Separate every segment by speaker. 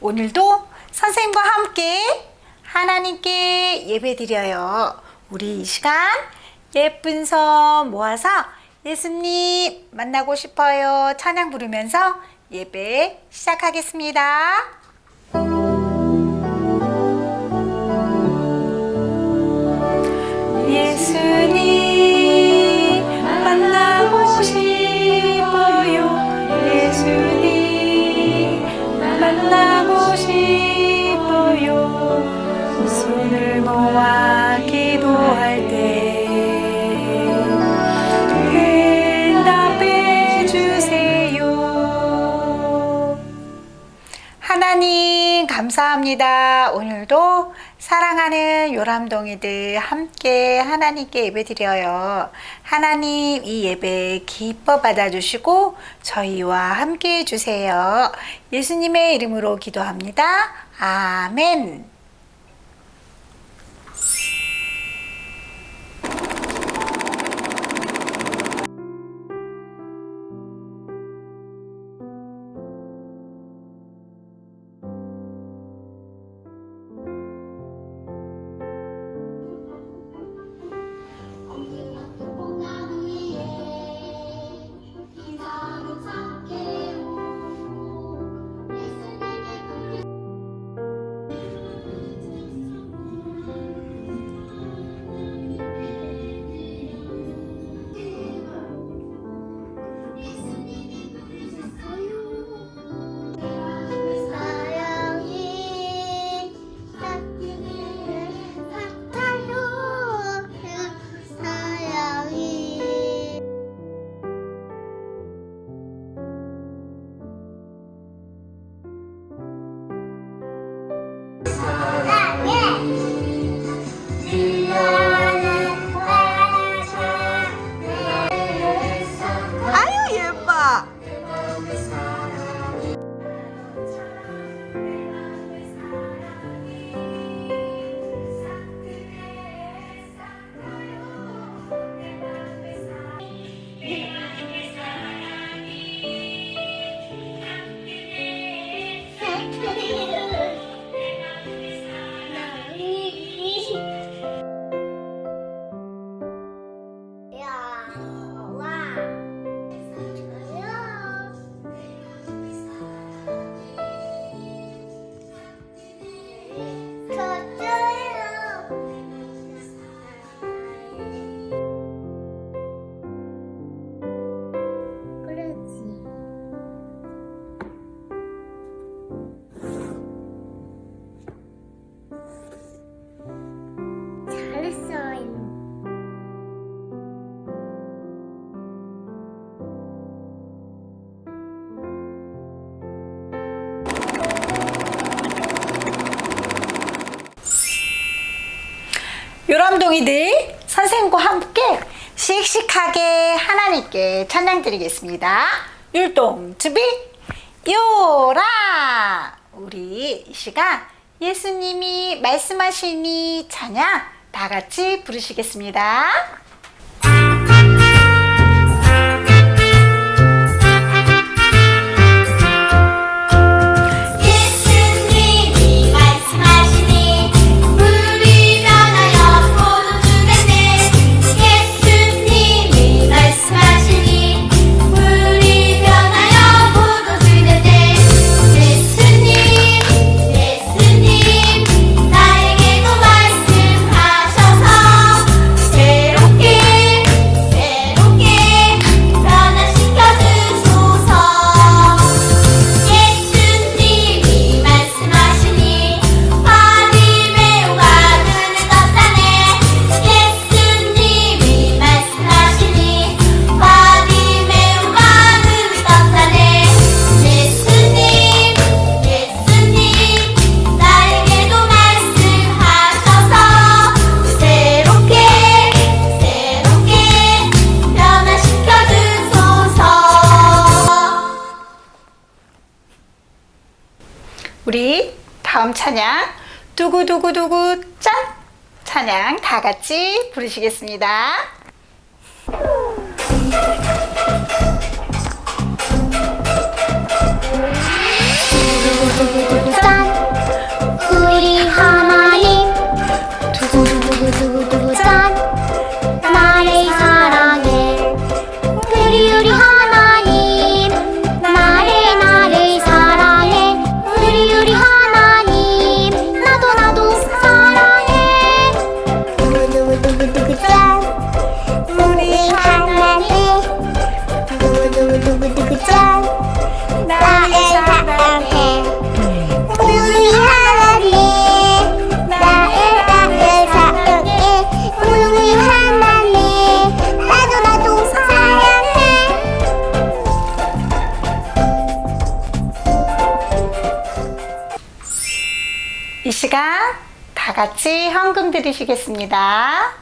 Speaker 1: 오늘도 선생님과 함께 하나님께 예배드려요. 우리 이 시간 예쁜 손 모아서 예수님 만나고 싶어요. 찬양 부르면서 예배 시작하겠습니다. 예수님 만나고 싶어요. 예수님 만나고 싶어요. 손을 모아 기도할 때 응답해 주세요. 하나님 감사합니다. 오늘도 사랑하는 요람동이들 함께 하나님께 예배드려요. 하나님 이 예배 기뻐 받아주시고 저희와 함께 해주세요. 예수님의 이름으로 기도합니다. 아멘. 아유 예뻐. 요람동이들 선생님과 함께 씩씩하게 하나님께 찬양 드리겠습니다. 율동 준비 요라. 우리 이 시간 예수님이 말씀하시니 찬양 다 같이 부르시겠습니다. 우리 다음 찬양 두구두구두구 짠 찬양 다 같이 부르시겠습니다. 두구두구두구 짠 이 시간 다 같이 헌금 드리시겠습니다.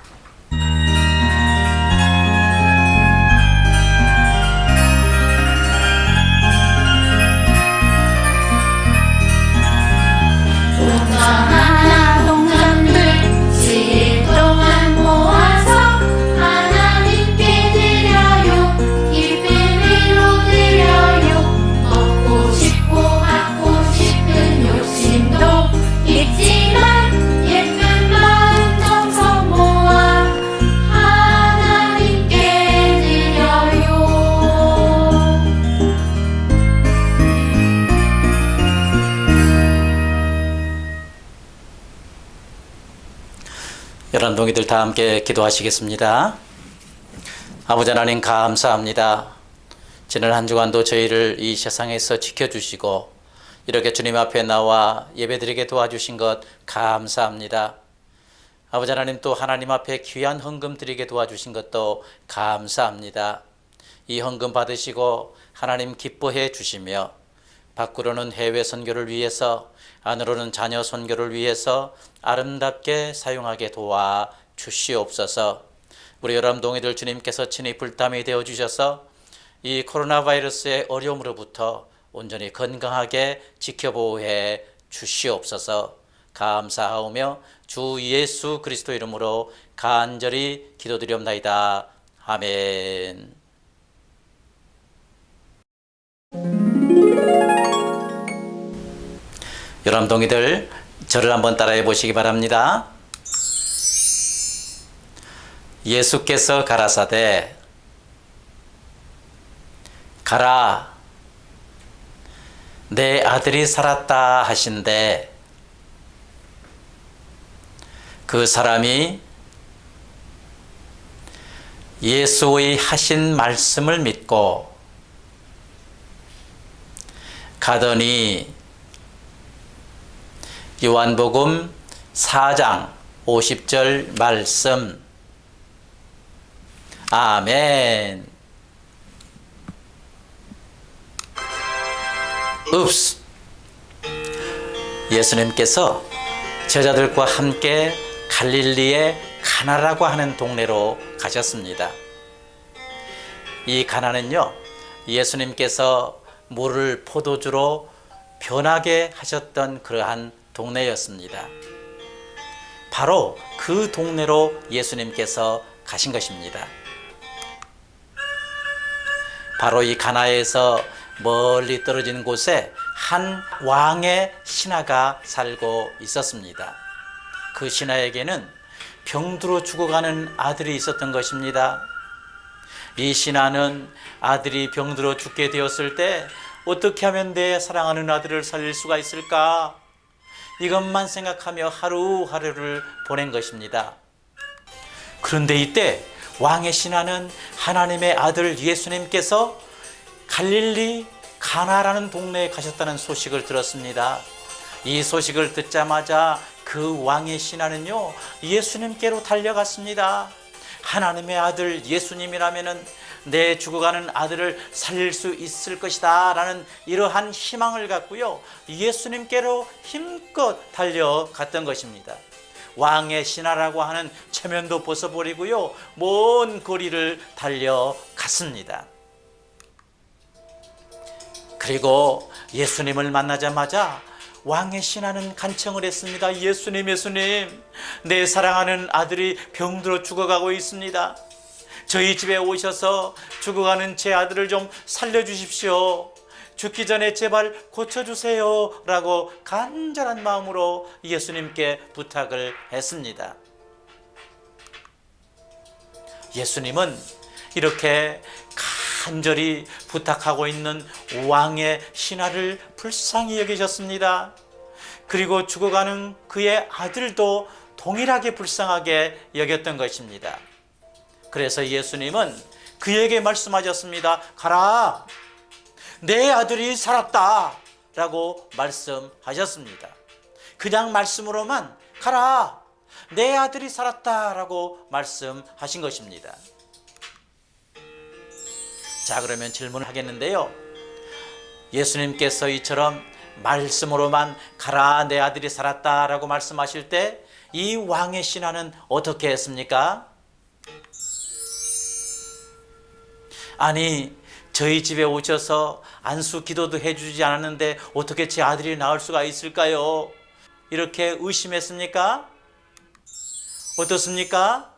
Speaker 2: 하나 동전들 7일 동안 모아서 하나님께 드려요. 기쁨으로 드려요. 먹고 싶고 갖고 싶은 욕심도 있지만 예쁜 마음 정서 모아 하나님께 드려요.
Speaker 3: 열한동이들 다 함께 기도하시겠습니다. 아버지 하나님 감사합니다. 지난 한 주간도 저희를 이 세상에서 지켜주시고 이렇게 주님 앞에 나와 예배드리게 도와주신 것 감사합니다. 아버지 하나님 또 하나님 앞에 귀한 헌금 드리게 도와주신 것도 감사합니다. 이 헌금 받으시고 하나님 기뻐해 주시며 밖으로는 해외 선교를 위해서 안으로는 자녀 선교를 위해서 아름답게 사용하게 도와 주시옵소서. 우리 여러분동이들 주님께서 친히 불담이 되어 주셔서 이 코로나 바이러스의 어려움으로부터 온전히 건강하게 지켜보호해 주시옵소서. 감사하오며 주 예수 그리스도 이름으로 간절히 기도드리옵나이다. 아멘. 여러분 동이들 저를 한번 따라해 보시기 바랍니다. 예수께서 가라사대 가라 내 아들이 살았다 하신대 그 사람이 예수의 하신 말씀을 믿고 가더니 요한복음 4장 50절 말씀. 아멘. 읍스. 예수님께서 제자들과 함께 갈릴리의 가나라고 하는 동네로 가셨습니다. 이 가나는요, 예수님께서 물을 포도주로 변하게 하셨던 그러한 동네였습니다. 바로 그 동네로 예수님께서 가신 것입니다. 바로 이 가나에서 멀리 떨어진 곳에 한 왕의 신하가 살고 있었습니다. 그 신하에게는 병들어 죽어가는 아들이 있었던 것입니다. 이 신하는 아들이 병들어 죽게 되었을 때 어떻게 하면 내 사랑하는 아들을 살릴 수가 있을까? 이것만 생각하며 하루하루를 보낸 것입니다. 그런데 이때 왕의 신하는 하나님의 아들 예수님께서 갈릴리 가나라는 동네에 가셨다는 소식을 들었습니다. 이 소식을 듣자마자 그 왕의 신하는요, 예수님께로 달려갔습니다. 하나님의 아들 예수님이라면은 내 죽어가는 아들을 살릴 수 있을 것이다 라는 이러한 희망을 갖고요, 예수님께로 힘껏 달려갔던 것입니다. 왕의 신하라고 하는 체면도 벗어버리고요, 먼 거리를 달려갔습니다. 그리고 예수님을 만나자마자 왕의 신하는 간청을 했습니다. 예수님, 예수님, 내 사랑하는 아들이 병들어 죽어가고 있습니다. 저희 집에 오셔서 죽어가는 제 아들을 좀 살려주십시오. 죽기 전에 제발 고쳐주세요 라고 간절한 마음으로 예수님께 부탁을 했습니다. 예수님은 이렇게 간절히 부탁하고 있는 왕의 신하를 불쌍히 여기셨습니다. 그리고 죽어가는 그의 아들도 동일하게 불쌍하게 여겼던 것입니다. 그래서 예수님은 그에게 말씀하셨습니다. 가라, 내 아들이 살았다 라고 말씀하셨습니다. 그냥 말씀으로만 가라, 내 아들이 살았다 라고 말씀하신 것입니다. 자, 그러면 질문을 하겠는데요, 예수님께서 이처럼 말씀으로만 가라 내 아들이 살았다라고 말씀하실 때 이 왕의 신하는 어떻게 했습니까? 아니 저희 집에 오셔서 안수 기도도 해주지 않았는데 어떻게 제 아들이 나을 수가 있을까요? 이렇게 의심했습니까? 어떻습니까?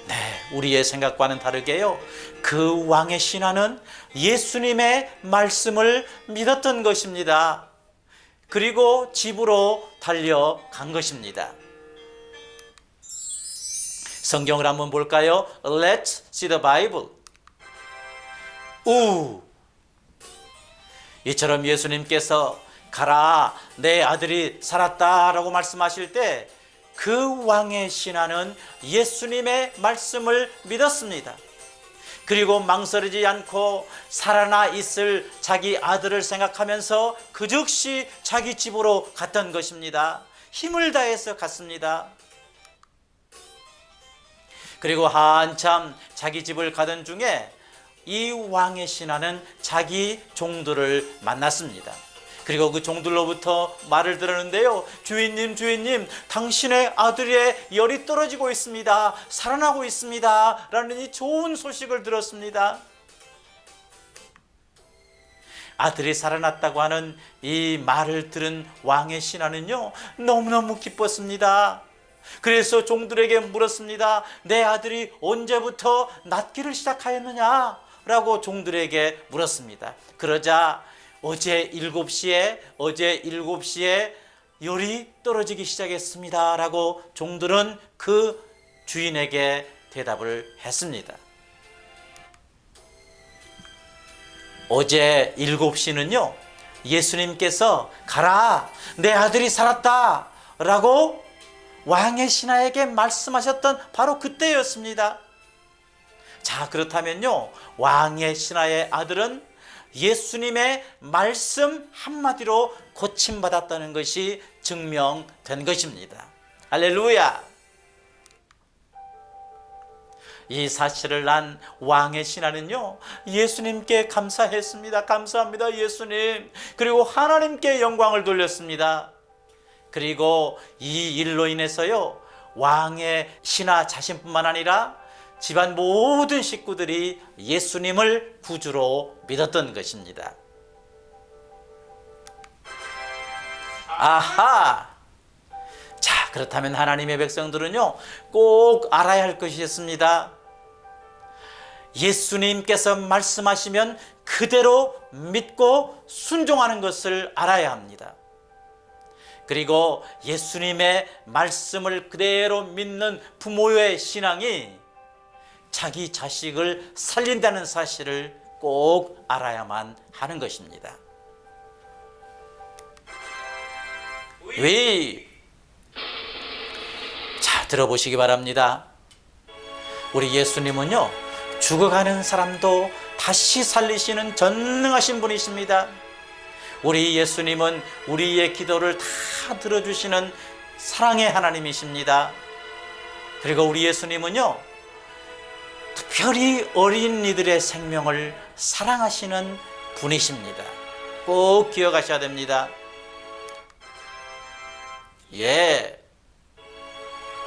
Speaker 3: 네, 우리의 생각과는 다르게요. 그 왕의 신하는 예수님의 말씀을 믿었던 것입니다. 그리고 집으로 달려간 것입니다. 성경을 한번 볼까요? Let's see the Bible. 이처럼 예수님께서 가라 내 아들이 살았다라고 말씀하실 때 그 왕의 신하는 예수님의 말씀을 믿었습니다. 그리고 망설이지 않고 살아나 있을 자기 아들을 생각하면서 그 즉시 자기 집으로 갔던 것입니다. 힘을 다해서 갔습니다. 그리고 한참 자기 집을 가던 중에 이 왕의 신하는 자기 종들을 만났습니다. 그리고 그 종들로부터 말을 들었는데요. 주인님, 주인님, 당신의 아들의 열이 떨어지고 있습니다. 살아나고 있습니다. 라는 이 좋은 소식을 들었습니다. 아들이 살아났다고 하는 이 말을 들은 왕의 신하는요, 너무너무 기뻤습니다. 그래서 종들에게 물었습니다. 내 아들이 언제부터 낫기를 시작하였느냐? 라고 종들에게 물었습니다. 그러자 어제 7시에 열이 떨어지기 시작했습니다. 라고 종들은 그 주인에게 대답을 했습니다. 어제 7시는요, 예수님께서 가라, 내 아들이 살았다. 라고 왕의 신하에게 말씀하셨던 바로 그때였습니다. 자, 그렇다면요, 왕의 신하의 아들은 예수님의 말씀 한마디로 고침받았다는 것이 증명된 것입니다. 할렐루야! 이 사실을 난 왕의 신하는요, 예수님께 감사했습니다. 감사합니다, 예수님. 그리고 하나님께 영광을 돌렸습니다. 그리고 이 일로 인해서요, 왕의 신하 자신뿐만 아니라 집안 모든 식구들이 예수님을 구주로 믿었던 것입니다. 아하! 자, 그렇다면 하나님의 백성들은요, 꼭 알아야 할 것이 있습니다. 예수님께서 말씀하시면 그대로 믿고 순종하는 것을 알아야 합니다. 그리고 예수님의 말씀을 그대로 믿는 부모의 신앙이 자기 자식을 살린다는 사실을 꼭 알아야만 하는 것입니다. 자, 들어보시기 바랍니다. 우리 예수님은요, 죽어가는 사람도 다시 살리시는 전능하신 분이십니다. 우리 예수님은 우리의 기도를 다 들어주시는 사랑의 하나님이십니다. 그리고 우리 예수님은요, 특별히 어린이들의 생명을 사랑하시는 분이십니다. 꼭 기억하셔야 됩니다. 예,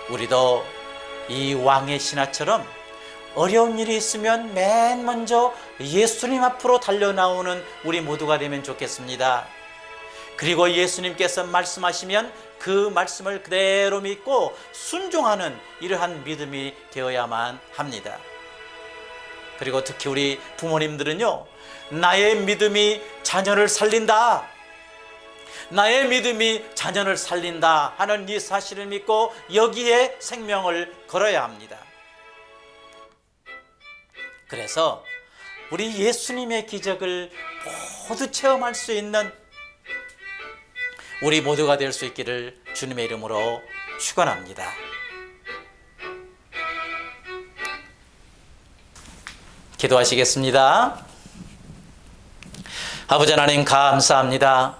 Speaker 3: 우리도 이 왕의 신하처럼 어려운 일이 있으면 맨 먼저 예수님 앞으로 달려나오는 우리 모두가 되면 좋겠습니다. 그리고 예수님께서 말씀하시면 그 말씀을 그대로 믿고 순종하는 이러한 믿음이 되어야만 합니다. 그리고 특히 우리 부모님들은요, 나의 믿음이 자녀를 살린다, 나의 믿음이 자녀를 살린다 하는 이 사실을 믿고 여기에 생명을 걸어야 합니다. 그래서 우리 예수님의 기적을 모두 체험할 수 있는 우리 모두가 될 수 있기를 주님의 이름으로 축원합니다. 기도하시겠습니다. 아버지 하나님, 감사합니다.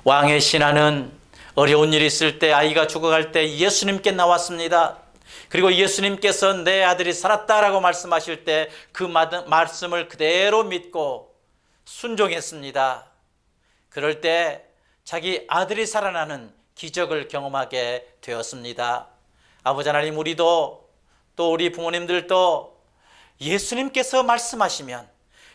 Speaker 3: 왕의 신하는 어려운 일이 있을 때, 아이가 죽어갈 때 예수님께 나왔습니다. 그리고 예수님께서 내 아들이 살았다라고 말씀하실 때 그 말씀을 그대로 믿고 순종했습니다. 그럴 때 자기 아들이 살아나는 기적을 경험하게 되었습니다. 아버지 하나님, 우리도 또 우리 부모님들도 예수님께서 말씀하시면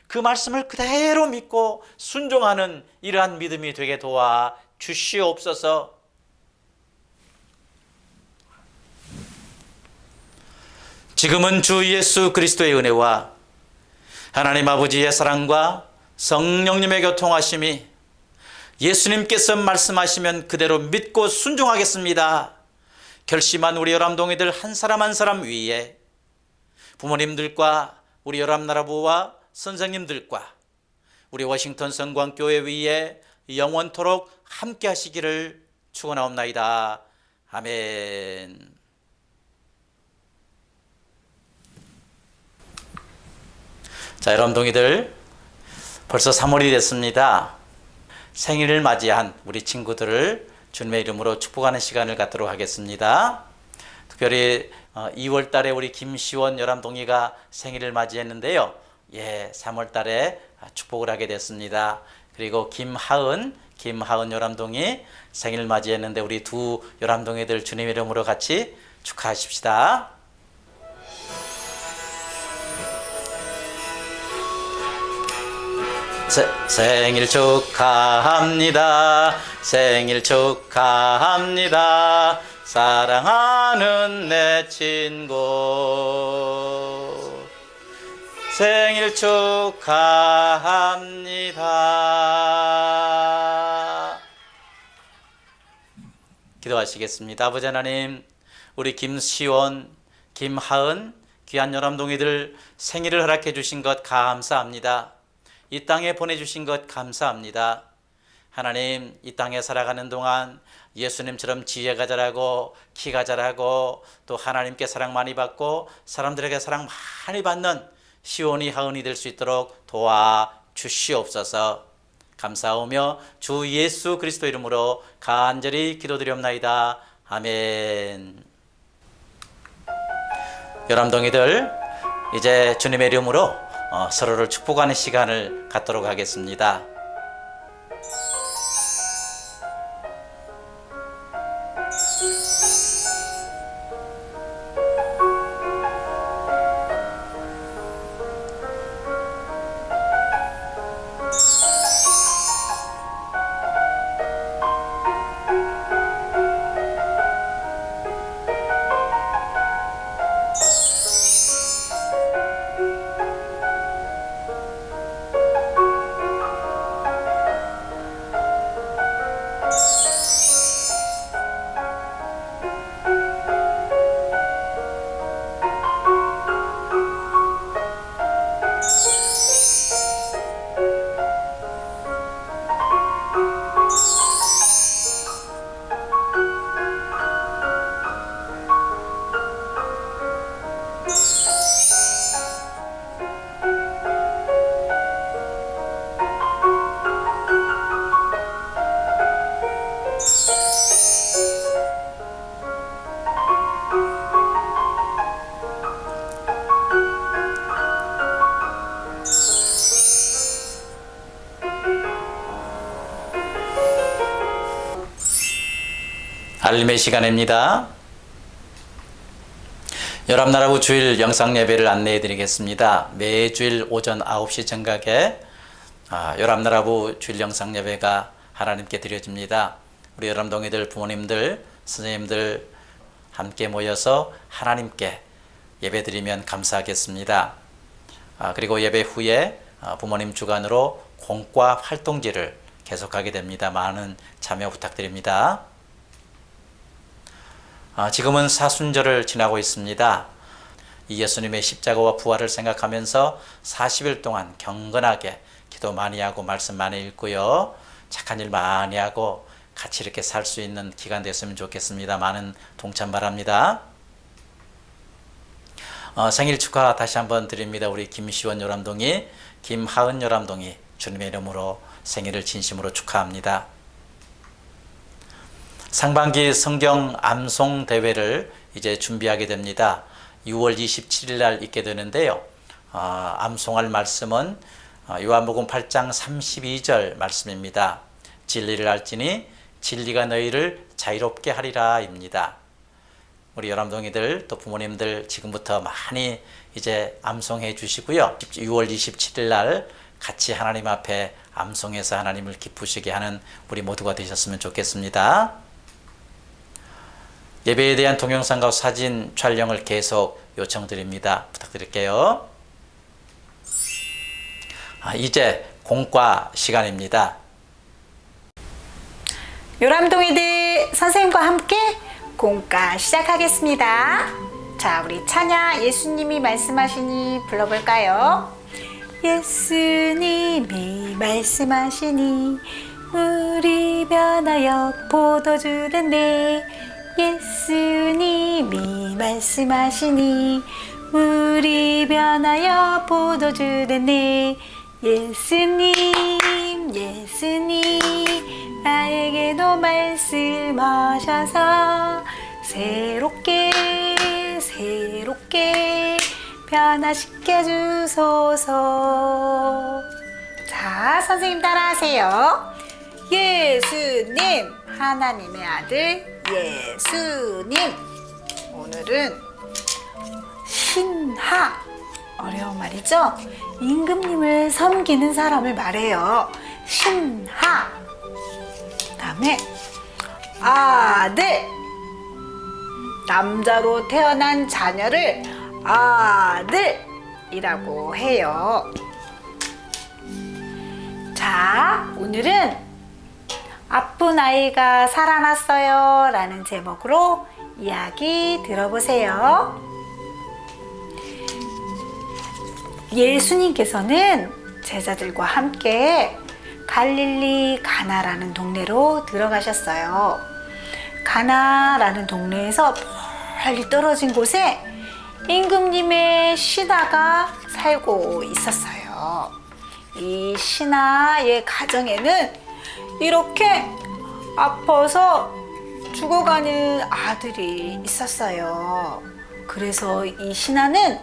Speaker 3: 그 말씀을 그대로 믿고 순종하는 이러한 믿음이 되게 도와 주시옵소서. 지금은 주 예수 그리스도의 은혜와 하나님 아버지의 사랑과 성령님의 교통하심이 예수님께서 말씀하시면 그대로 믿고 순종하겠습니다 결심한 우리 열암동이들 한 사람 한 사람 위에 부모님들과 우리 열암나라부와 선생님들과 우리 워싱턴 성광교회 위에 영원토록 함께 하시기를 축원하옵나이다. 아멘. 자, 열암동이들 벌써 3월이 됐습니다. 생일을 맞이한 우리 친구들을 주님의 이름으로 축복하는 시간을 갖도록 하겠습니다. 특별히 2월 달에 우리 김시원 열암동이가 생일을 맞이했는데요. 3월 달에 축복을 하게 됐습니다. 그리고 김하은 열암동이 생일 맞이했는데 우리 두 열암동이들 주님의 이름으로 같이 축하하십시다. 생일 축하합니다. 생일 축하합니다. 사랑하는 내 친구 생일 축하합니다. 기도하시겠습니다. 아버지 하나님, 우리 김시원, 김하은 귀한 열암동이들 생일을 허락해 주신 것 감사합니다. 이 땅에 보내주신 것 감사합니다. 하나님, 이 땅에 살아가는 동안 예수님처럼 지혜가 자라고 키가 자라고 또 하나님께 사랑 많이 받고 사람들에게 사랑 많이 받는 시온이 하은이 될 수 있도록 도와주시옵소서. 감사하며 주 예수 그리스도 이름으로 간절히 기도드리옵나이다. 아멘. 열암동이들 이제 주님의 이름으로 서로를 축복하는 시간을 갖도록 하겠습니다. 알림의 시간입니다. 열암나라부 주일 영상 예배를 안내해 드리겠습니다. 매주일 오전 9시 정각에 열암나라부 주일 영상 예배가 하나님께 드려집니다. 우리 열암동이들 부모님들 선생님들 함께 모여서 하나님께 예배 드리면 감사하겠습니다. 그리고 예배 후에 부모님 주관으로 공과 활동지를 계속하게 됩니다. 많은 참여 부탁드립니다. 지금은 사순절을 지나고 있습니다. 이 예수님의 십자가와 부활을 생각하면서 40일 동안 경건하게 기도 많이 하고 말씀 많이 읽고요. 착한 일 많이 하고 같이 이렇게 살 수 있는 기간 됐으면 좋겠습니다. 많은 동참 바랍니다. 생일 축하 다시 한번 드립니다. 우리 김시원 열암동이, 김하은 열암동이 주님의 이름으로 생일을 진심으로 축하합니다. 상반기 성경 암송 대회를 이제 준비하게 됩니다. 6월 27일 날 있게 되는데요. 암송할 말씀은 요한복음 8장 32절 말씀입니다. 진리를 알지니 진리가 너희를 자유롭게 하리라입니다. 우리 여람동이들 또 부모님들 지금부터 많이 이제 암송해 주시고요. 6월 27일 날 같이 하나님 앞에 암송해서 하나님을 기쁘시게 하는 우리 모두가 되셨으면 좋겠습니다. 예배에 대한 동영상과 사진 촬영을 계속 요청드립니다. 부탁드릴게요. 이제 공과 시간입니다.
Speaker 1: 요람동이들 선생님과 함께 공과 시작하겠습니다. 자, 우리 찬야 예수님이 말씀하시니 불러볼까요? 예수님이 말씀하시니 물이 변하여 포도주 됐네. 예수님이 말씀하시니 물이 변하여 포도주 됐네. 예수님 예수님 나에게도 말씀하셔서 새롭게 변화시켜 주소서. 자, 선생님 따라하세요. 예수님, 하나님의 아들 예수님. 오늘은 신하, 어려운 말이죠? 임금님을 섬기는 사람을 말해요. 신하. 다음에 아들, 남자로 태어난 자녀를 아들이라고 해요. 자, 오늘은 아픈 아이가 살아났어요 라는 제목으로 이야기 들어보세요. 예수님께서는 제자들과 함께 갈릴리 가나라는 동네로 들어가셨어요. 가나라는 동네에서 멀리 떨어진 곳에 임금님의 신하가 살고 있었어요. 이 신하의 가정에는 이렇게 아파서 죽어가는 아들이 있었어요. 그래서 이 신하는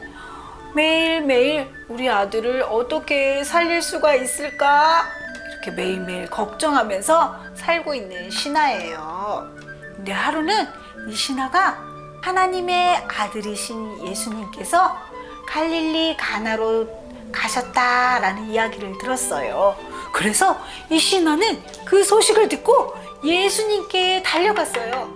Speaker 1: 매일매일 우리 아들을 어떻게 살릴 수가 있을까? 이렇게 매일매일 걱정하면서 살고 있는 신하예요. 근데 하루는 이 신하가 하나님의 아들이신 예수님께서 갈릴리 가나로 가셨다라는 이야기를 들었어요. 그래서 이 신하는 그 소식을 듣고 예수님께 달려갔어요.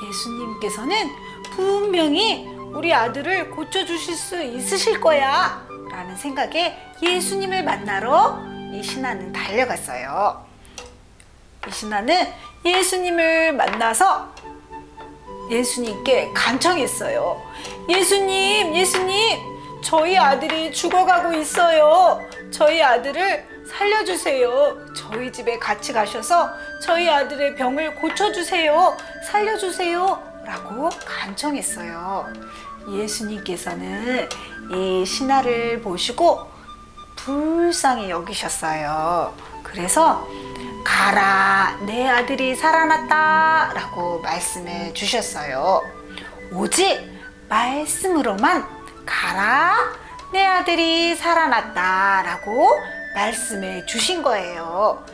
Speaker 1: 예수님께서는 분명히 우리 아들을 고쳐주실 수 있으실 거야 라는 생각에 예수님을 만나러 이 신하는 달려갔어요. 이 신하는 예수님을 만나서 예수님께 간청했어요. 예수님, 저희 아들이 죽어가고 있어요. 저희 아들을 살려주세요. 저희 집에 같이 가셔서 저희 아들의 병을 고쳐주세요. 살려주세요. 라고 간청했어요. 예수님께서는 이 신하를 보시고 불쌍히 여기셨어요. 그래서 가라, 내 아들이 살아났다 라고 말씀해 주셨어요. 오직 말씀으로만 가라, 내 아들이 살아났다 라고 말씀해 주신 거예요.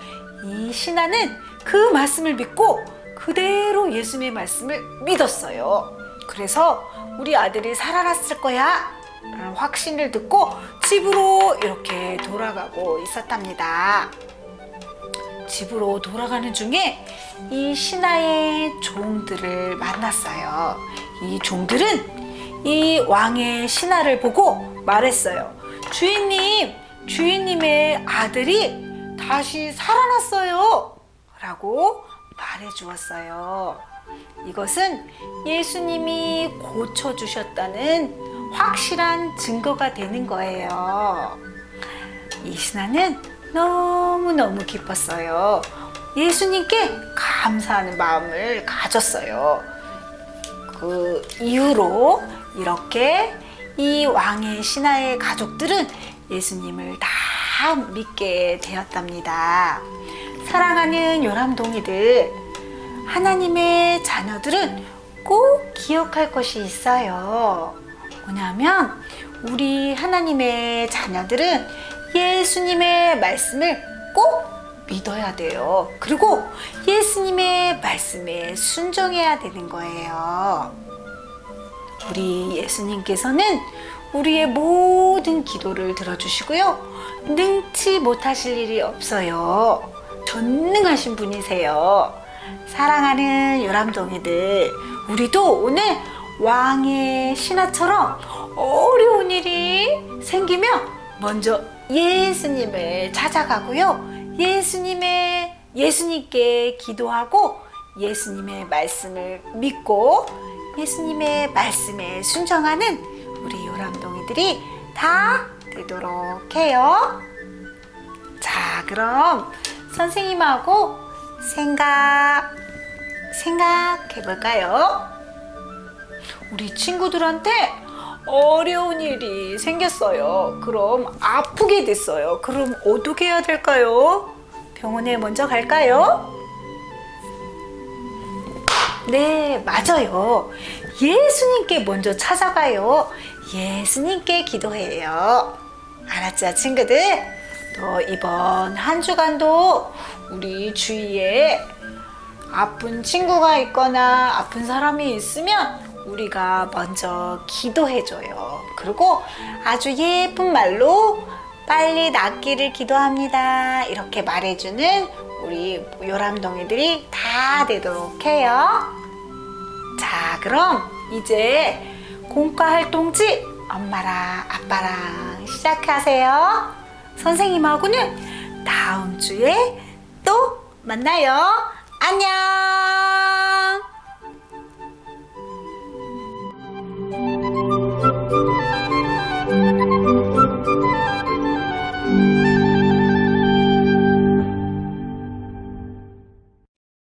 Speaker 1: 이 신하는 그 말씀을 믿고 그대로 예수님의 말씀을 믿었어요. 그래서 우리 아들이 살아났을 거야 라는 확신을 듣고 집으로 이렇게 돌아가고 있었답니다. 집으로 돌아가는 중에 이 신하의 종들을 만났어요. 이 종들은 이 왕의 신하를 보고 말했어요. 주인님의 아들이 다시 살아났어요 라고 말해 주었어요. 이것은 예수님이 고쳐주셨다는 확실한 증거가 되는 거예요. 이 신하는 너무너무 기뻤어요. 예수님께 감사하는 마음을 가졌어요. 그 이후로 이렇게 이 왕의 신하의 가족들은 예수님을 다 믿게 되었답니다. 사랑하는 요람동이들, 하나님의 자녀들은 꼭 기억할 것이 있어요. 뭐냐면 우리 하나님의 자녀들은 예수님의 말씀을 꼭 믿어야 돼요. 그리고 예수님의 말씀에 순종해야 되는 거예요. 우리 예수님께서는 우리의 모든 기도를 들어주시고요. 능치 못하실 일이 없어요. 전능하신 분이세요. 사랑하는 요람동이들, 우리도 오늘 왕의 신하처럼 어려운 일이 생기면 먼저 예수님을 찾아가고요. 예수님께 기도하고 예수님의 말씀을 믿고 예수님의 말씀에 순종하는 우리 요람동이들이 다 되도록 해요. 자, 그럼 선생님하고 생각해 볼까요? 우리 친구들한테 어려운 일이 생겼어요. 그럼 아프게 됐어요. 그럼 어떻게 해야 될까요? 병원에 먼저 갈까요? 네, 맞아요. 예수님께 먼저 찾아가요. 예수님께 기도해요. 알았죠, 친구들? 또 이번 한 주간도 우리 주위에 아픈 친구가 있거나 아픈 사람이 있으면 우리가 먼저 기도해줘요. 그리고 아주 예쁜 말로 빨리 낫기를 기도합니다. 이렇게 말해주는 우리 요람동이들이 다 되도록 해요. 자, 그럼 이제 공과활동지 엄마랑 아빠랑 시작하세요. 선생님하고는 다음 주에 또 만나요. 안녕.